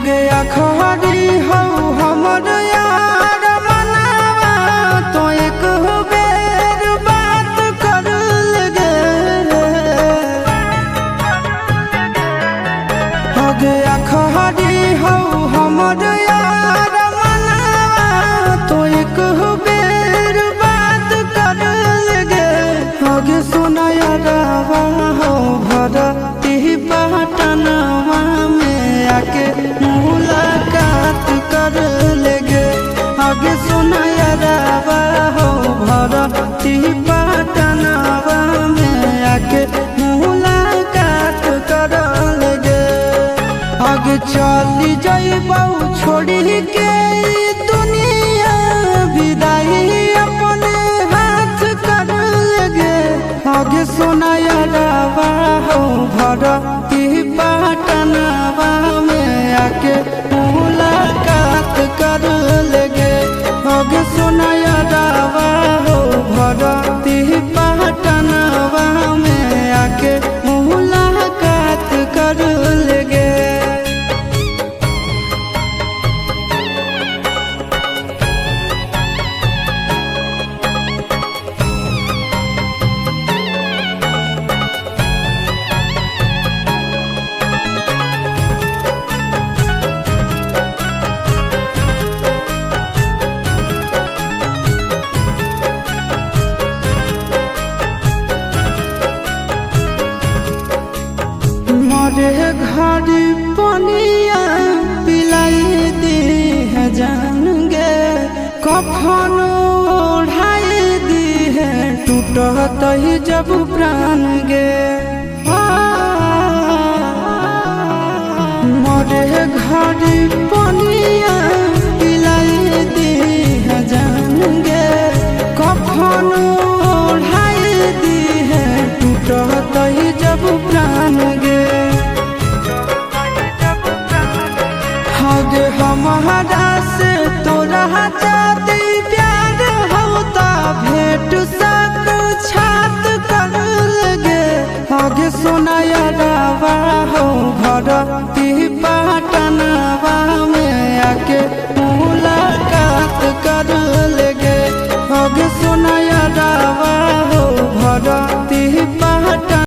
गया खरी हो हमर यार मनावा तो एक बेर बात कर लगे हो गया खरी हो हमर यार मनावा तो एक बेर बात कर लगे हो गे सोना यारवा हो भरती पटनवा में आके मुलाकात कर लेगे आगे सुना यारवा हो भरती पटनवा में आके मुलाकात कर लेगे आगे चली जाइबौ छोड़ी के दुनिया विदाई अपने हाथ कर लेगे आगे सुना यारवा हो भरती पटनवा में आके मुलाकात कर लेगे आगे सुना यारवा हो भरती पटनवा में आके मुलाकात कर लेगे। मरे घड़ी पनिया पिलाई दी है जान गे कफन ओढ़ाई दी है टूटत ही जब प्राण गे मरे घड़ी पनिया पिलाई दी है जान गे कफन ओढ़ाई दी है टूटत ही जब प्राण गे गे हमारा से तोरा जाती प्यार होता भेंट साक्षात कर लगे आगे सोना यारवा हो भरती पटनवा में आके मुलाकात कर लगे आगे सोना